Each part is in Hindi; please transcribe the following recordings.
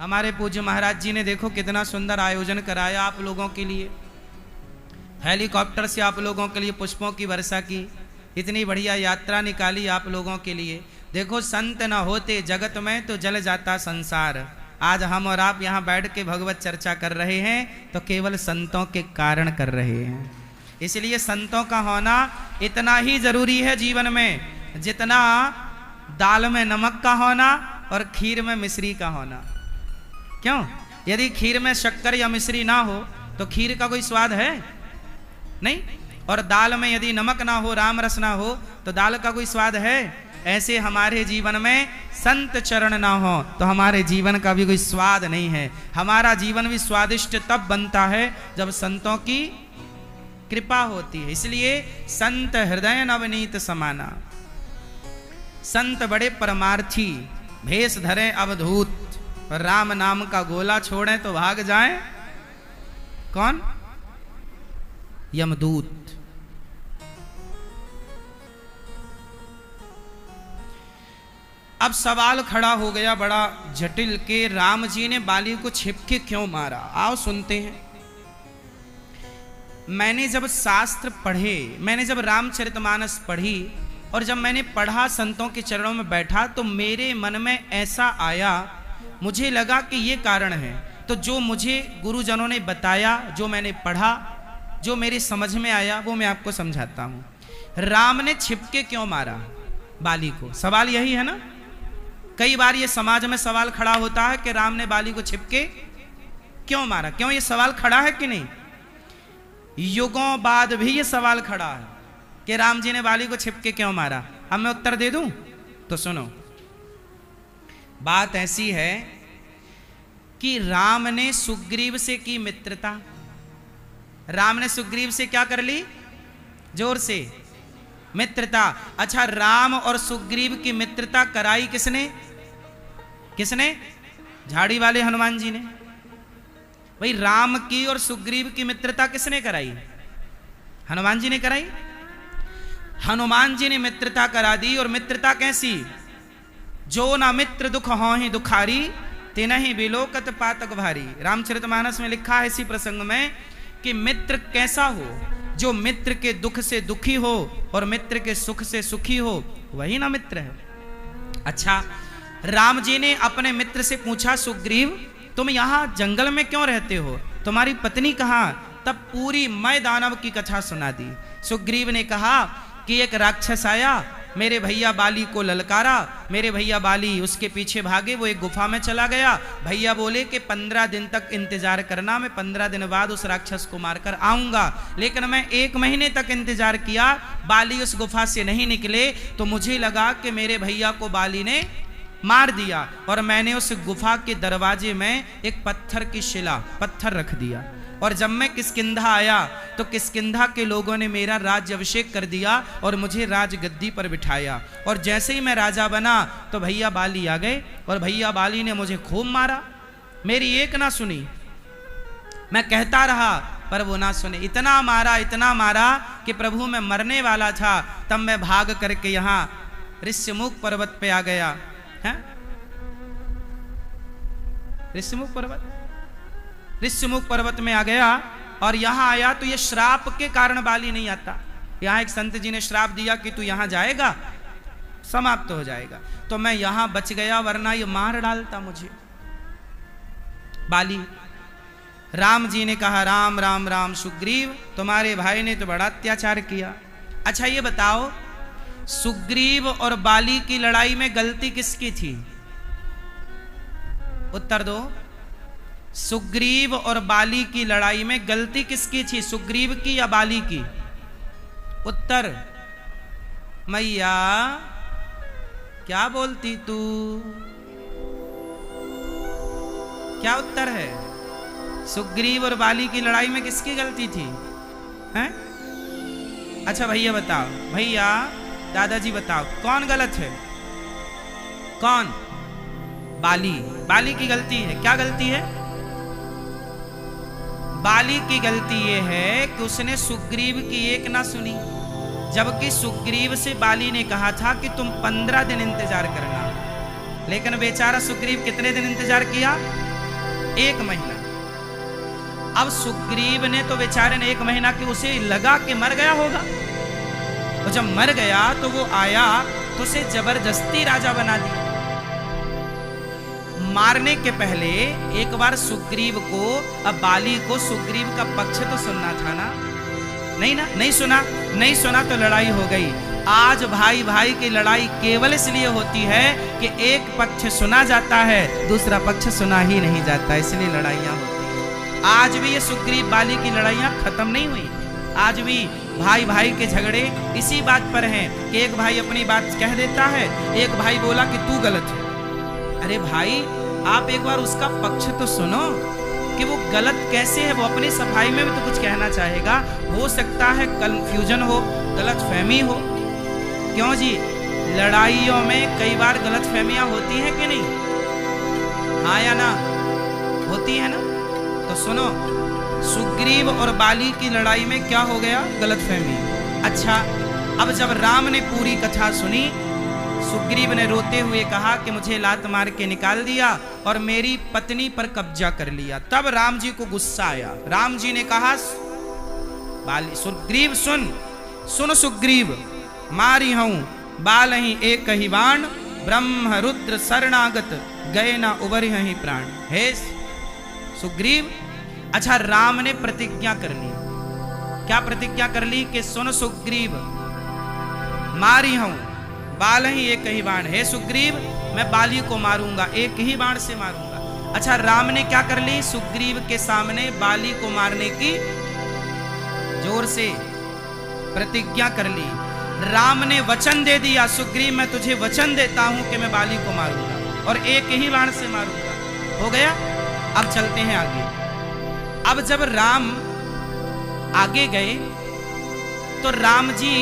हमारे पूज्य महाराज जी ने देखो कितना सुंदर आयोजन कराया आप लोगों के लिए। हेलीकॉप्टर से आप लोगों के लिए पुष्पों की वर्षा की, इतनी बढ़िया यात्रा निकाली आप लोगों के लिए। देखो संत न होते जगत में तो जल जाता संसार। आज हम और आप यहाँ बैठ के भगवत चर्चा कर रहे हैं तो केवल संतों के कारण कर रहे हैं। इसलिए संतों का होना इतना ही जरूरी है जीवन में जितना दाल में नमक का होना और खीर में मिश्री का होना। क्यों? यदि खीर में शक्कर या मिश्री ना हो तो खीर का कोई स्वाद है नहीं, और दाल में यदि नमक ना हो, राम रस ना हो तो दाल का कोई स्वाद है। ऐसे हमारे जीवन में संत चरण ना हो तो हमारे जीवन का भी कोई स्वाद नहीं है। हमारा जीवन भी स्वादिष्ट तब बनता है जब संतों की कृपा होती है। इसलिए संत हृदय नवनीत समाना, संत बड़े परमार्थी, भेष धरे अवधूत, राम नाम का गोला छोड़े तो भाग जाए कौन? यमदूत। अब सवाल खड़ा हो गया बड़ा जटिल के राम जी ने बाली को छिपके क्यों मारा। आओ सुनते हैं। मैंने जब शास्त्र पढ़े, मैंने जब रामचरितमानस पढ़ी और जब मैंने पढ़ा, संतों के चरणों में बैठा तो मेरे मन में ऐसा आया, मुझे लगा कि ये कारण है। तो जो मुझे गुरुजनों ने बताया, जो मैंने पढ़ा, जो मेरी समझ में आया वो मैं आपको समझाता हूं। राम ने छिपके क्यों मारा बाली को? सवाल यही है ना। कई बार ये समाज में सवाल खड़ा होता है कि राम ने बाली को छिपके क्यों मारा। क्यों ये सवाल खड़ा है कि नहीं? युगों बाद भी ये सवाल खड़ा है कि राम जी ने बाली को छिपके क्यों मारा। अब मैं उत्तर दे दूं तो सुनो। बात ऐसी है कि राम ने सुग्रीव से की मित्रता। राम ने सुग्रीव से क्या कर ली? जोर से, मित्रता। अच्छा, राम और सुग्रीव की मित्रता कराई किसने? किसने? झाड़ी वाले हनुमान जी ने। भाई राम की और सुग्रीव की मित्रता किसने कराई? हनुमान जी ने कराई। हनुमान जी ने मित्रता करा दी। और मित्रता कैसी? जो ना मित्र दुख होहि दुखारी, तिनहि बिलोकत पातक भारी। रामचरितमानस में लिखा है इसी प्रसंग में कि मित्र कैसा हो? जो मित्र के दुख से दुखी हो और मित्र के सुख से सुखी हो, वही ना मित्र है। अच्छा, राम जी ने अपने मित्र से पूछा, सुग्रीव तुम यहां जंगल में क्यों रहते हो? तुम्हारी पत्नी कहां? तब पूरी मैं दानव की कथा सुना दी। सुग्रीव ने कहा कि एक राक्षस आया, मेरे भैया बाली को ललकारा, मेरे भैया बाली उसके पीछे भागे, वो एक गुफा में चला गया। भैया बोले कि 15 दिन तक इंतजार करना, मैं 15 दिन बाद उस राक्षस को मारकर आऊंगा। लेकिन मैं 1 महीने तक इंतजार किया, बाली उस गुफा से नहीं निकले, तो मुझे लगा कि मेरे भैया को बाली ने मार दिया। और मैंने उस गुफा के दरवाजे में एक पत्थर की शिला, पत्थर रख दिया। और जब मैं किष्किंधा आया तो किष्किंधा के लोगों ने मेरा राज्य अभिषेक कर दिया और मुझे राजगद्दी पर बिठाया। और जैसे ही मैं राजा बना तो भैया बाली आ गए और भैया बाली ने मुझे खूब मारा। मेरी एक ना सुनी, मैं कहता रहा पर वो ना सुने। इतना मारा कि प्रभु मैं मरने वाला था। तब मैं भाग करके यहाँ ऋष्यमुख पर्वत पे आ गया है। ऋष्यमुख पर्वत में आ गया और यहां आया तो ये श्राप के कारण बाली नहीं आता। यहां एक संत जी ने श्राप दिया कि तू यहां जाएगा समाप्त हो जाएगा। तो मैं यहां बच गया, वरना ये मार डालता मुझे बाली। राम जी ने कहा, राम राम राम सुग्रीव, तुम्हारे भाई ने तो बड़ा अत्याचार किया। अच्छा ये बताओ, सुग्रीव और बाली की लड़ाई में गलती किसकी थी? उत्तर दो। सुग्रीव और बाली की लड़ाई में गलती किसकी थी? सुग्रीव की या बाली की? उत्तर। मैया क्या बोलती तू? क्या उत्तर है? सुग्रीव और बाली की लड़ाई में किसकी गलती थी? हैं? अच्छा भैया बताओ, भैया दादाजी बताओ, कौन गलत है? कौन? बाली। बाली की गलती है। क्या गलती है? बाली की गलती यह है कि उसने सुग्रीव की एक ना सुनी, जबकि सुग्रीव से बाली ने कहा था कि तुम 15 दिन इंतजार करना। लेकिन बेचारा सुग्रीव कितने दिन इंतजार किया? 1 महीना। अब सुग्रीव ने तो बेचारे ने 1 महीना के उसे लगा कि मर गया होगा, और जब मर गया तो वो आया तो उसे जबरदस्ती राजा बना दिया। मारने के पहले एक बार सुग्रीव को, अब बाली को सुग्रीव का पक्ष तो सुनना था ना, नहीं सुना तो लड़ाई हो गई। आज भाई भाई की लड़ाई केवल इसलिए होती है कि एक पक्ष सुना जाता है, दूसरा पक्ष सुना ही नहीं जाता, इसलिए लड़ाइयां होती हैं। आज भी ये सुग्रीव बाली की लड़ाइयां खत्म नहीं हुई। आज भी भाई भाई के झगड़े इसी बात पर हैं कि एक भाई अपनी बात कह देता है, एक भाई बोला कि तू गलत है। अरे भाई, आप एक बार उसका पक्ष तो सुनो कि वो गलत कैसे है। वो अपनी सफाई में भी तो कुछ कहना चाहेगा। हो सकता है कंफ्यूजन हो, गलतफहमी हो। क्यों जी, लड़ाइयों में कई बार गलतफहमियां होती हैं कि नहीं? हाँ या ना? होती है ना? तो सुनो, सुग्रीव और बाली की लड़ाई में क्या हो गया? गलतफहमी। अच्छा, अब जब राम ने पूरी कथा सुनी, सुग्रीव ने रोते हुए कहा कि मुझे लात मार के निकाल दिया और मेरी पत्नी पर कब्जा कर लिया। तब राम जी को गुस्सा आया। राम जी ने कहा, बाली सुग्रीव सुन सुग्रीव, मारी हूं बाल ही एक ही बाण, ब्रह्म रुद्र शरणागत गए ना उबर ही प्राण। हे सुग्रीव, अच्छा राम ने प्रतिज्ञा कर ली। क्या प्रतिज्ञा कर ली? कि सुन सुग्रीव, मारी हूं बाल ही एक ही बाण। हे सुग्रीव, मैं बाली को मारूंगा, एक ही बाण से मारूंगा। अच्छा, राम ने क्या कर ली? सुग्रीव के सामने बाली को मारने की जोर से प्रतिज्ञा कर ली। राम ने वचन दे दिया, सुग्रीव मैं तुझे वचन देता हूं कि मैं बाली को मारूंगा और एक ही बाण से मारूंगा। हो गया। अब चलते हैं आगे। अब जब राम आगे गए तो राम जी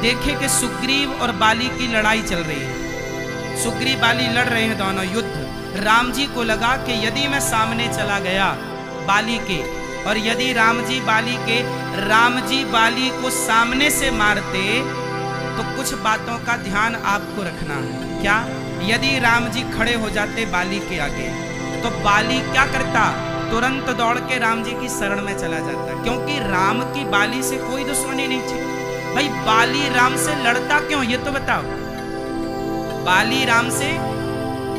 देखे कि सुग्रीव और बाली की लड़ाई चल रही है। सुग्रीव बाली लड़ रहे हैं दोनों युद्ध। राम जी को लगा कि यदि मैं सामने चला गया बाली के, और यदि राम जी बाली को सामने से मारते तो कुछ बातों का ध्यान आपको रखना है। क्या? यदि राम जी खड़े हो जाते बाली के आगे तो बाली क्या करता? तुरंत दौड़ के राम जी की शरण में चला जाता, क्योंकि राम की बाली से कोई दुश्मनी नहीं थी। भाई, बाली राम से लड़ता क्यों, ये तो बताओ। बाली राम से,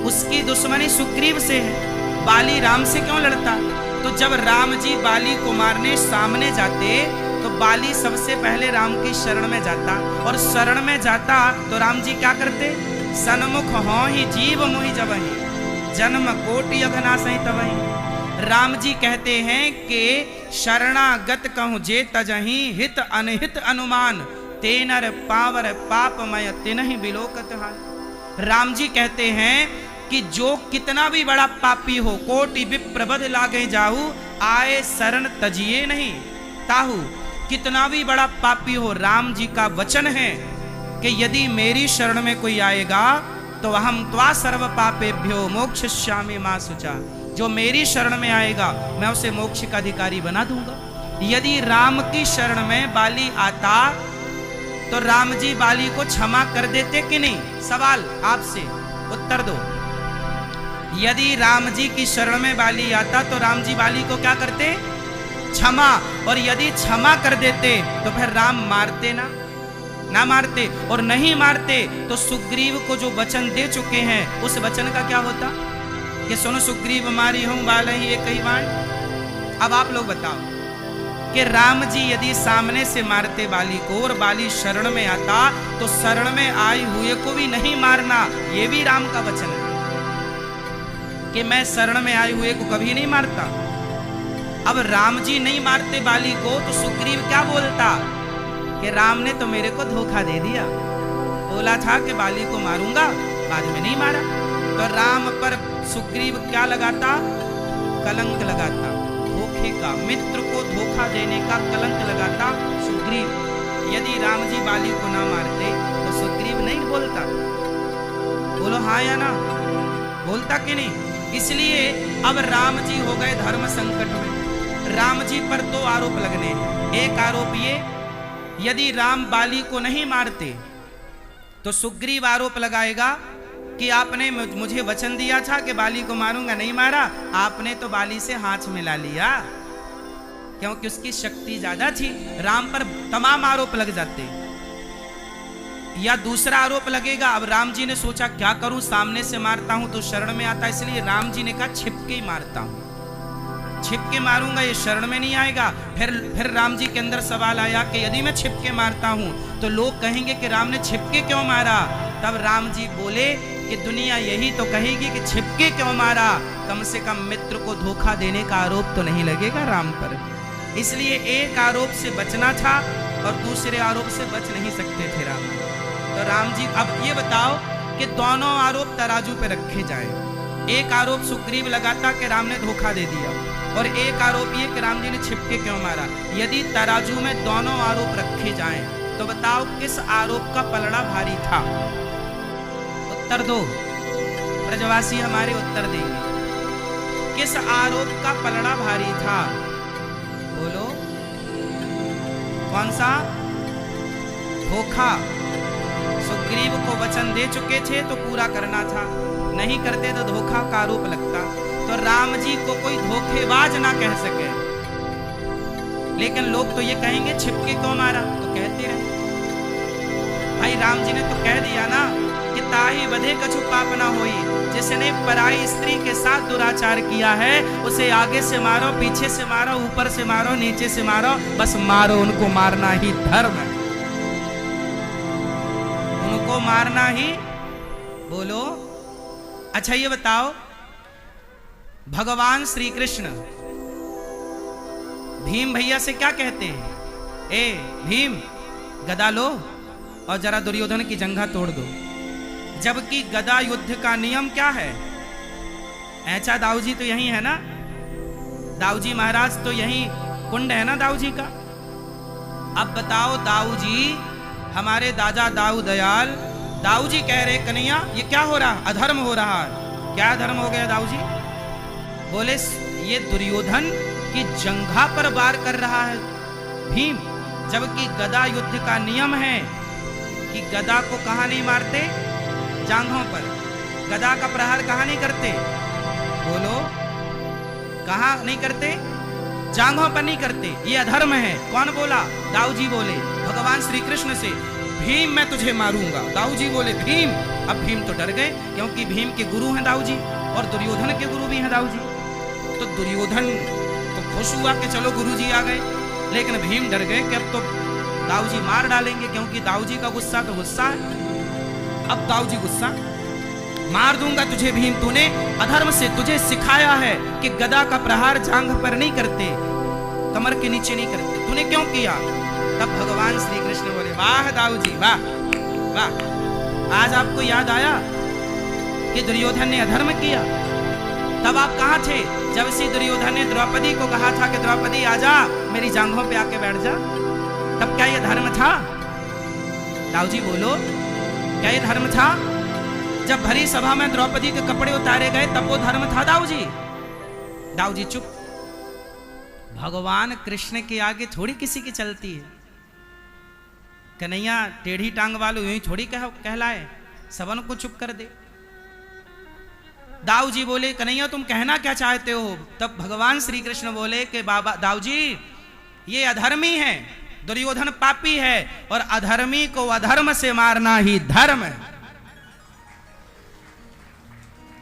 उसकी दुश्मनी सुग्रीव से है, बाली राम से क्यों लड़ता? तो जब राम जी बाली को मारने सामने जाते तो बाली सबसे पहले राम की शरण में जाता, और शरण में जाता तो राम जी क्या करते? सन्मुख हो ही जीव मोहि जबहि, जन्म कोटि अघनासहि तबहि। राम जी कहते हैं कि शरणागत कहूं जे तजहि, हित अनहित अनुमान, तेनर पावर पापमय तिनहि बिलोकत हाल। राम जी कहते हैं कि जो कितना भी बड़ा पापी हो, कोटि विप्रबद लागे जाहू, आए शरण तजिए नहीं ताहू। कितना भी बड़ा पापी हो, राम जी का वचन है कि यदि मेरी शरण में कोई आएगा तो हम त्वा सर्व पापेभ्यो मोक्षयिष्यामि मा शुचा। जो मेरी शरण में आएगा मैं उसे मोक्ष का अधिकारी बना दूंगा। यदि राम की शरण में बाली आता तो राम जी बाली को क्षमा कर देते कि नहीं? सवाल आपसे, उत्तर दो। यदि राम जी की शरण में बाली आता तो राम जी बाली को क्या करते? क्षमा। और यदि क्षमा कर देते तो फिर राम मारते ना मारते, और नहीं मारते तो सुग्रीव को जो वचन दे चुके हैं उस वचन का क्या होता? कि सुनो सुग्रीव, मारी हूं बाल ही एक ही बाण। अब आप लोग बताओ कि राम जी यदि सामने से मारते बाली को और बाली शरण में आता तो शरण में आए हुए को भी नहीं मारना, ये भी राम का वचन है कि मैं शरण में आए हुए को कभी नहीं मारता। अब राम जी नहीं मारते बाली को तो सुग्रीव क्या बोलता? कि राम ने तो मेरे को धोखा दे दिया, बोला था कि बाली को मारूंगा, बाद में नहीं मारा। तो राम पर सुग्रीव क्या लगाता? कलंक लगाता, धोखे का, मित्र को धोखा देने का कलंक लगाता सुग्रीव। यदि राम जी बाली को ना मारते तो सुग्रीव नहीं बोलता। बोलो हाँ या ना? बोलता कि नहीं? इसलिए अब राम जी हो गए धर्म संकट में। राम जी पर 2 आरोप लगने हैं। एक आरोप ये, यदि राम बाली को नहीं मारते तो सुग्रीव आरोप लगाएगा कि आपने मुझे वचन दिया था कि बाली को मारूंगा, नहीं मारा, आपने तो बाली से हाथ मिला लिया, क्योंकि उसकी शक्ति ज्यादा थी। राम पर तमाम आरोप लग जाते, या दूसरा आरोप लगेगा। अब राम जी ने सोचा क्या करूं, सामने से मारता हूं तो शरण में आता, इसलिए राम जी ने कहा छिपके ही मारता हूं, छिपके मारूंगा, ये शरण में नहीं आएगा। फिर राम जी के अंदर सवाल आया कि यदि मैं छिपके मारता हूं तो लोग कहेंगे कि राम ने छिपके क्यों मारा। तब राम जी बोले कि दुनिया यही तो कहेगी कि छिपके क्यों मारा, कम से कम मित्र को धोखा देने का आरोप तो नहीं लगेगा राम पर। इसलिए एक आरोप से बचना था और दूसरे आरोप से बच नहीं सकते थे राम जी। तो राम जी अब ये बताओ कि दोनों आरोप तराजू पे रखे जाएं। एक आरोप सुग्रीव लगाता कि राम ने धोखा दे दिया, और एक आरोप ये कि राम जी ने छिपके क्यों मारा। यदि तराजू में दोनों आरोप रखे जाएं तो बताओ किस आरोप का पलड़ा भारी था। उत्तर दो, ब्रजवासी हमारे उत्तर देंगे। किस आरोप का पलड़ा भारी था? बोलो, कौन सा? धोखा। सुग्रीव को वचन दे चुके थे तो पूरा करना था, नहीं करते तो धोखा का आरोप लगता। तो राम जी को कोई धोखेबाज ना कह सके, लेकिन लोग तो ये कहेंगे छिपके क्यों मारा, तो कहते रहे। भाई राम जी ने तो कह दिया ना कि ताहि बधे कछु पाप ना होई, जिसने पराई स्त्री के साथ दुराचार किया है उसे आगे से मारो, पीछे से मारो, ऊपर से मारो, नीचे से मारो, बस मारो, उनको मारना ही धर्म है, उनको मारना ही। बोलो, अच्छा ये बताओ, भगवान श्री कृष्ण भीम भैया से क्या कहते हैं? ए भीम, गदा लो और जरा दुर्योधन की जंघा तोड़ दो। जबकि गदा युद्ध का नियम क्या है? ऐसा दाऊजी तो यही है ना, दाऊजी महाराज तो यही कुंड है ना दाऊजी का। अब बताओ दाऊजी, हमारे दादा दाऊ दयाल, दाऊजी कह रहे कन्हैया ये क्या हो रहा, अधर्म हो रहा है। क्या धर्म हो गया दाऊजी? बोले ये दुर्योधन की जंघा पर वार कर रहा है भीम, जबकि गदा युद्ध का नियम है कि गदा को कहां नहीं मारते? जांघों पर। गदा का प्रहार कहां नहीं करते? बोलो, कहां नहीं करते? जांघों पर नहीं करते, ये अधर्म है। कौन बोला? दाऊजी बोले भगवान श्री कृष्ण से, भीम मैं तुझे मारूंगा। दाऊजी बोले भीम। अब भीम तो डर गए, क्योंकि भीम के गुरु हैं दाऊजी और दुर्योधन के गुरु भी हैं दाऊजी। तो दुर्योधन तो खुश हुआ कि चलो गुरुजी आ गए, लेकिन भीम डर गए कि अब तो दाऊजी मार डालेंगे, क्योंकि दाऊजी का गुस्सा तो गुस्सा है। अब दाऊजी गुस्सा, मार दूंगा तुझे भीम, तूने अधर्म से, तुझे सिखाया है कि गदा का प्रहार जांघ पर नहीं करते, कमर के नीचे नहीं करते, तूने क्यों किया? तब भगवान श्री कृष्ण बोले वाह दाऊजी वाह वाह, आज आपको याद आया कि दुर्योधन ने अधर्म किया। तब आप कहां थे जब श्री दुर्योधन ने द्रौपदी को कहा था कि द्रौपदी आजा, मेरी जांघों पे आके बैठ जा? तब क्या यह धर्म था? दाऊजी बोलो, क्या यह धर्म था? जब भरी सभा में द्रौपदी के कपड़े उतारे गए तब वो धर्म था दाऊजी? दाऊजी चुप। भगवान कृष्ण के आगे थोड़ी किसी की चलती है। कन्हैया टेढ़ी टांग वालों यूं ही थोड़ी कहलाए, सबन को चुप कर दे। दाऊजी बोले कन्हैया तुम कहना क्या चाहते हो? तब भगवान श्री कृष्ण बोले कि बाबा दाऊजी ये अधर्मी है, दुर्योधन पापी है, और अधर्मी को अधर्म से मारना ही धर्म है।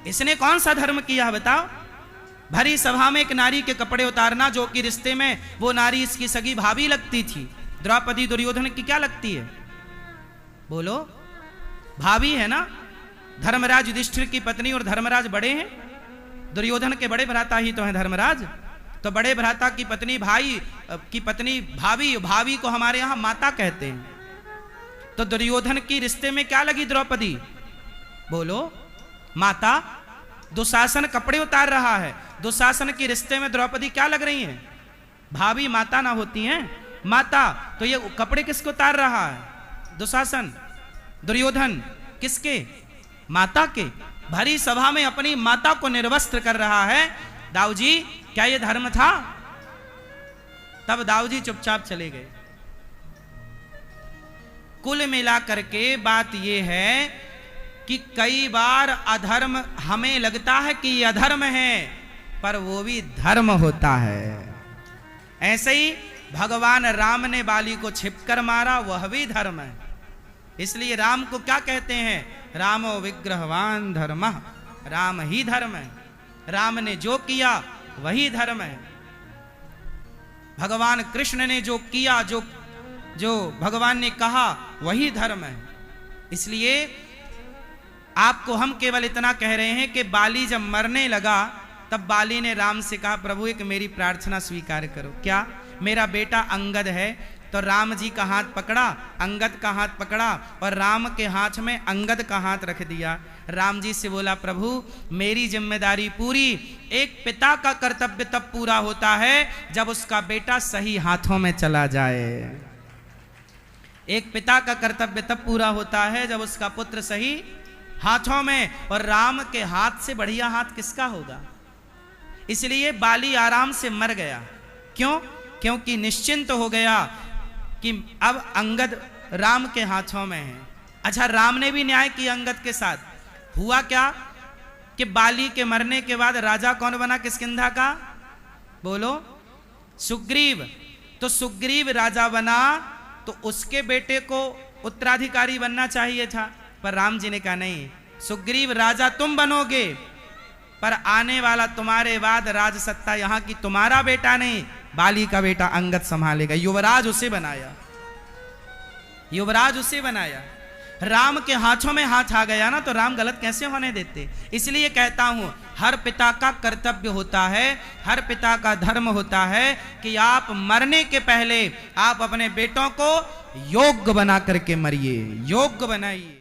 इसने कौन सा धर्म किया बताओ? भरी सभा में एक नारी के कपड़े उतारना, जो कि रिश्ते में वो नारी इसकी सगी भाभी लगती थी। द्रौपदी दुर्योधन की क्या लगती है? बोलो, भाभी है ना। धर्मराज युधिष्ठिर की पत्नी और धर्मराज बड़े हैं, दुर्योधन के बड़े भ्राता ही तो हैं धर्मराज। तो बड़े भ्राता की पत्नी भाई की पत्नी भाभी, भाभी को हमारे यहां माता कहते हैं। तो दुर्योधन की रिश्ते में क्या लगी द्रौपदी? बोलो, माता। दुशासन कपड़े उतार रहा है, दुशासन के रिश्ते में द्रौपदी क्या लग रही हैं? भाभी माता ना होती हैं? माता। तो ये कपड़े किसको उतार रहा है? दुशासन। दुर्योधन किसके? माता के। भरी सभा में अपनी माता को निर्वस्त्र कर रहा है। दाऊजी क्या ये धर्म था? तब दाऊजी चुपचाप चले गए। कुल मिलाकर के बात यह है कि कई बार अधर्म हमें लगता है कि ये अधर्म है, पर वो भी धर्म होता है। ऐसे ही भगवान राम ने बाली को छिपकर मारा, वह भी धर्म है। इसलिए राम को क्या कहते हैं? रामो विग्रहवान धर्मः, राम ही धर्म है। राम ने जो किया वही धर्म है। भगवान कृष्ण ने जो किया, जो भगवान ने कहा वही धर्म है। इसलिए आपको हम केवल इतना कह रहे हैं कि बाली जब मरने लगा तब बाली ने राम से कहा, प्रभु एक मेरी प्रार्थना स्वीकार करो। क्या? मेरा बेटा अंगद है। तो राम जी का हाथ पकड़ा, अंगद का हाथ पकड़ा और राम के हाथ में अंगद का हाथ रख दिया। राम जी से बोला, प्रभु मेरी जिम्मेदारी पूरी। एक पिता का कर्तव्य तब पूरा होता है जब उसका बेटा सही हाथों में चला जाए। एक पिता का कर्तव्य तब पूरा होता है जब उसका पुत्र सही हाथों में, और राम के हाथ से बढ़िया हाथ किसका होगा? इसलिए बाली आराम से मर गया। क्यों? क्योंकि निश्चिंत हो गया कि अब अंगद राम के हाथों में है। अच्छा, राम ने भी न्याय किया अंगद के साथ। हुआ क्या कि बाली के मरने के बाद राजा कौन बना किष्किंधा का? बोलो, सुग्रीव। तो सुग्रीव राजा बना तो उसके बेटे को उत्तराधिकारी बनना चाहिए था, पर राम जी ने कहा नहीं, सुग्रीव राजा तुम बनोगे, पर आने वाला तुम्हारे बाद राज सत्ता यहां की तुम्हारा बेटा नहीं, बाली का बेटा अंगद संभालेगा। युवराज उसे बनाया, युवराज उसे बनाया। राम के हाथों में हाथ आ गया ना, तो राम गलत कैसे होने देते? इसलिए कहता हूं, हर पिता का कर्तव्य होता है, हर पिता का धर्म होता है कि आप मरने के पहले आप अपने बेटों को योग्य बना करके मरिए, योग्य बनाइए।